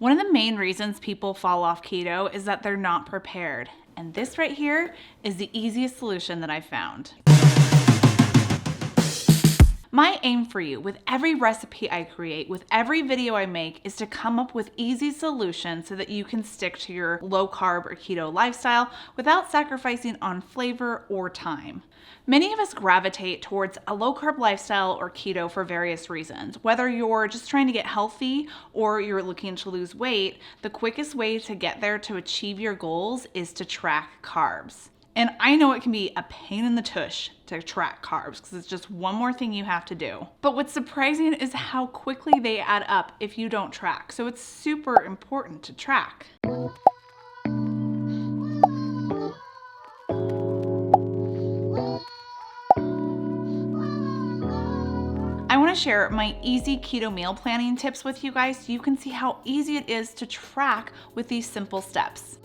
One of the main reasons people fall off keto is that they're not prepared. And this right here is the easiest solution that I've found. My aim for you with every recipe I create, with every video I make, is to come up with easy solutions so that you can stick to your low carb or keto lifestyle without sacrificing on flavor or time. Many of us gravitate towards a low carb lifestyle or keto for various reasons. Whether you're just trying to get healthy or you're looking to lose weight, the quickest way to get there to achieve your goals is to track carbs. And I know it can be a pain in the tush to track carbs because it's just one more thing you have to do. But what's surprising is how quickly they add up if you don't track. So it's super important to track. I want to share my easy keto meal planning tips with you guys so you can see how easy it is to track with these simple steps.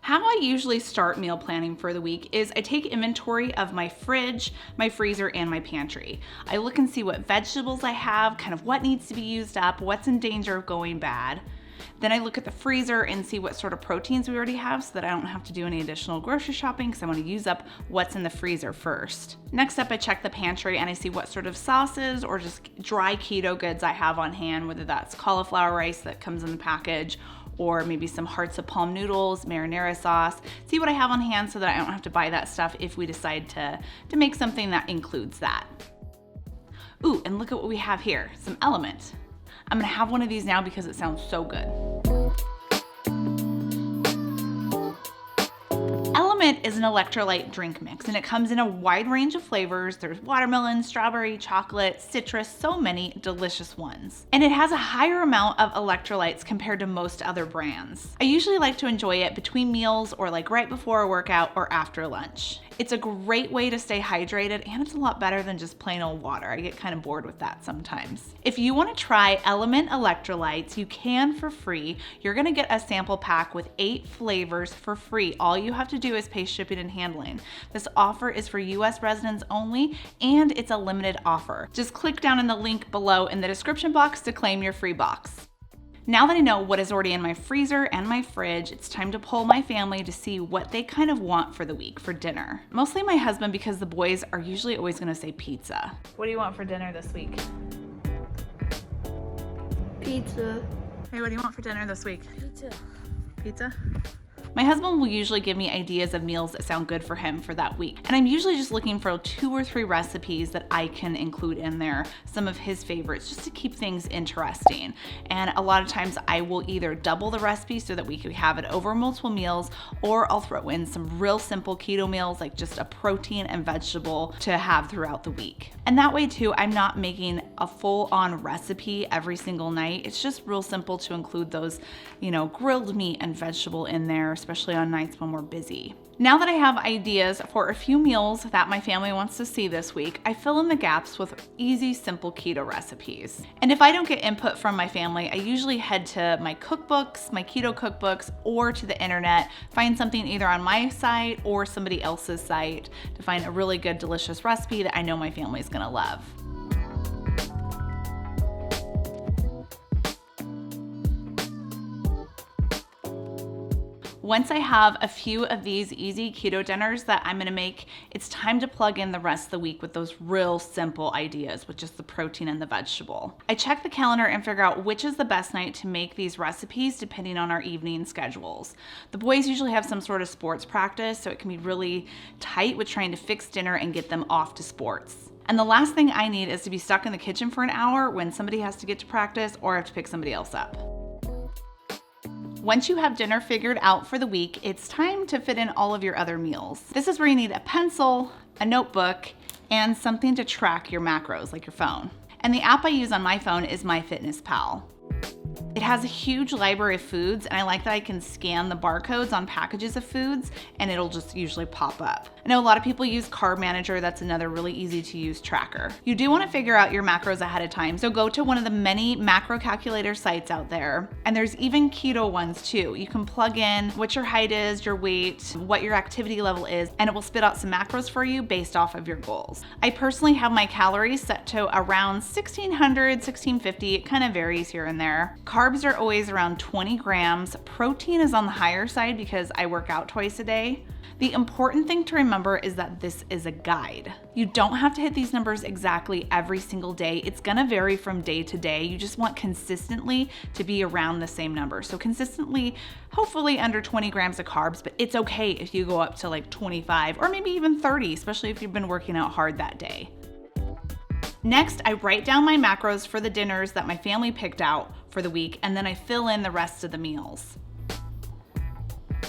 How I usually start meal planning for the week is I take inventory of my fridge, my freezer, and my pantry. I look and see what vegetables I have, kind of what needs to be used up, what's in danger of going bad. Then I look at the freezer and see what sort of proteins we already have so that I don't have to do any additional grocery shopping because I want to use up what's in the freezer first. Next up, I check the pantry and I see what sort of sauces or just dry keto goods I have on hand, whether that's cauliflower rice that comes in the package or maybe some hearts of palm noodles, marinara sauce. See what I have on hand so that I don't have to buy that stuff if we decide to make something that includes that. Ooh, and look at what we have here, some Element. I'm gonna have one of these now because it sounds so good. Element is an electrolyte drink mix and it comes in a wide range of flavors. There's watermelon, strawberry, chocolate, citrus, so many delicious ones. And it has a higher amount of electrolytes compared to most other brands. I usually like to enjoy it between meals or like right before a workout or after lunch. It's a great way to stay hydrated and it's a lot better than just plain old water. I get kind of bored with that sometimes. If you want to try Element electrolytes, you can for free. You're going to get a sample pack with 8 flavors for free. All you have to do is pay shipping and handling. This offer is for US residents only and it's a limited offer. Just click down in the link below in the description box to claim your free box. Now that I know what is already in my freezer and my fridge, it's time to poll my family to see what they kind of want for the week for dinner. Mostly my husband because the boys are usually always gonna say pizza. What do you want for dinner this week? Pizza. Hey, what do you want for dinner this week? Pizza. Pizza? My husband will usually give me ideas of meals that sound good for him for that week. And I'm usually just looking for 2 or 3 recipes that I can include in there, some of his favorites, just to keep things interesting. And a lot of times I will either double the recipe so that we can have it over multiple meals, or I'll throw in some real simple keto meals, like just a protein and vegetable to have throughout the week. And that way too, I'm not making a full-on recipe every single night. It's just real simple to include those, grilled meat and vegetable in there, especially on nights when we're busy. Now that I have ideas for a few meals that my family wants to see this week, I fill in the gaps with easy, simple keto recipes. And if I don't get input from my family, I usually head to my cookbooks, my keto cookbooks, or to the internet, find something either on my site or somebody else's site to find a really good, delicious recipe that I know my family's gonna love. Once I have a few of these easy keto dinners that I'm gonna make, it's time to plug in the rest of the week with those real simple ideas with just the protein and the vegetable. I check the calendar and figure out which is the best night to make these recipes depending on our evening schedules. The boys usually have some sort of sports practice, so it can be really tight with trying to fix dinner and get them off to sports. And the last thing I need is to be stuck in the kitchen for an hour when somebody has to get to practice or I have to pick somebody else up. Once you have dinner figured out for the week, it's time to fit in all of your other meals. This is where you need a pencil, a notebook, and something to track your macros, like your phone. And the app I use on my phone is MyFitnessPal. It has a huge library of foods, and I like that I can scan the barcodes on packages of foods and it'll just usually pop up. I know a lot of people use Carb Manager. That's another really easy to use tracker. You do want to figure out your macros ahead of time, so go to one of the many macro calculator sites out there, and there's even keto ones too. You can plug in what your height is, your weight, what your activity level is, and it will spit out some macros for you based off of your goals. I personally have my calories set to around 1600, 1650. It kind of varies here and there. Carb Carbs are always around 20 grams. Protein is on the higher side because I work out twice a day. The important thing to remember is that this is a guide. You don't have to hit these numbers exactly every single day. It's gonna vary from day to day. You just want consistently to be around the same number. So consistently, hopefully under 20 grams of carbs, but it's okay if you go up to like 25 or maybe even 30, especially if you've been working out hard that day. Next, I write down my macros for the dinners that my family picked out for the week, and then I fill in the rest of the meals.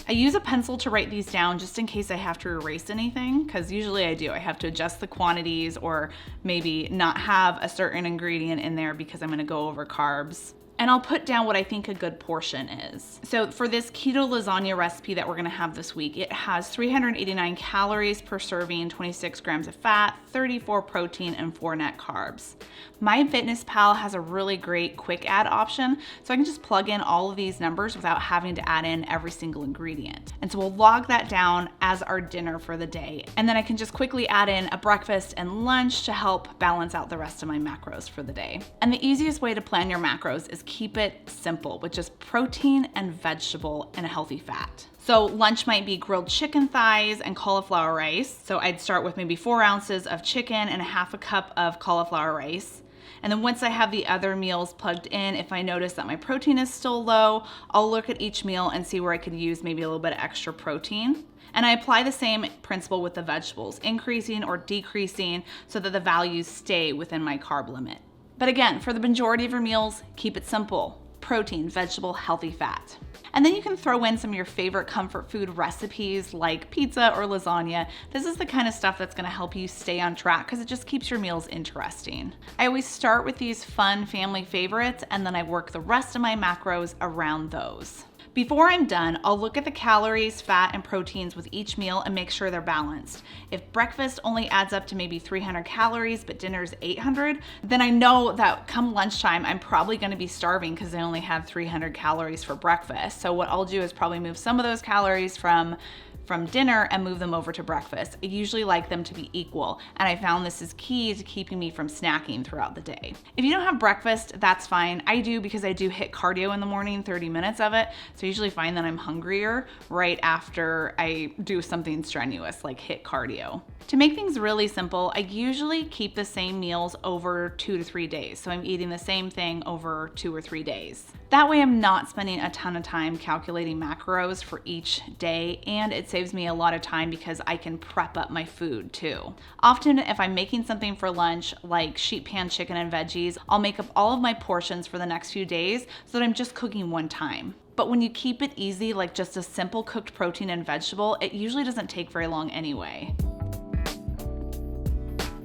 I use a pencil to write these down just in case I have to erase anything, because usually I do. I have to adjust the quantities or maybe not have a certain ingredient in there because I'm gonna go over carbs. And I'll put down what I think a good portion is. So for this keto lasagna recipe that we're gonna have this week, it has 389 calories per serving, 26 grams of fat, 34 protein, and 4 net carbs. MyFitnessPal has a really great quick add option, so I can just plug in all of these numbers without having to add in every single ingredient. And so we'll log that down as our dinner for the day. And then I can just quickly add in a breakfast and lunch to help balance out the rest of my macros for the day. And the easiest way to plan your macros is keep it simple with just protein and vegetable and a healthy fat. So lunch might be grilled chicken thighs and cauliflower rice. So I'd start with maybe 4 ounces of chicken and a half a cup of cauliflower rice. And then once I have the other meals plugged in, if I notice that my protein is still low, I'll look at each meal and see where I could use maybe a little bit of extra protein. And I apply the same principle with the vegetables, increasing or decreasing so that the values stay within my carb limit. But again, for the majority of your meals, keep it simple. Protein, vegetable, healthy fat. And then you can throw in some of your favorite comfort food recipes like pizza or lasagna. This is the kind of stuff that's gonna help you stay on track because it just keeps your meals interesting. I always start with these fun family favorites and then I work the rest of my macros around those. Before I'm done, I'll look at the calories, fat, and proteins with each meal and make sure they're balanced. If breakfast only adds up to maybe 300 calories, but dinner's 800, then I know that come lunchtime, I'm probably gonna be starving because I only have 300 calories for breakfast. So what I'll do is probably move some of those calories from dinner and move them over to breakfast. I usually like them to be equal, and I found this is key to keeping me from snacking throughout the day. If you don't have breakfast, that's fine. I do because I do hit cardio in the morning, 30 minutes of it, so I usually find that I'm hungrier right after I do something strenuous like hit cardio. To make things really simple, I usually keep the same meals over 2 to 3 days, so I'm eating the same thing over 2 or 3 days. That way I'm not spending a ton of time calculating macros for each day, and it saves me a lot of time because I can prep up my food too. Often if I'm making something for lunch like sheet pan chicken and veggies, I'll make up all of my portions for the next few days so that I'm just cooking one time. But when you keep it easy, like just a simple cooked protein and vegetable, it usually doesn't take very long anyway.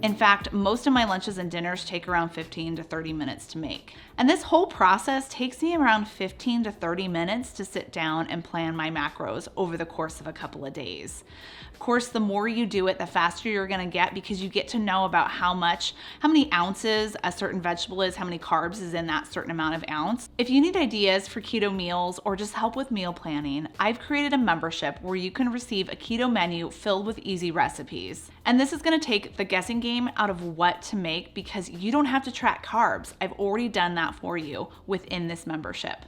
In fact, most of my lunches and dinners take around 15 to 30 minutes to make. And this whole process takes me around 15 to 30 minutes to sit down and plan my macros over the course of a couple of days. Of course, the more you do it, the faster you're gonna get because you get to know about how many ounces a certain vegetable is, how many carbs is in that certain amount of ounce. If you need ideas for keto meals or just help with meal planning, I've created a membership where you can receive a keto menu filled with easy recipes. And this is gonna take the guessing game out of what to make because you don't have to track carbs. I've already done that for you within this membership.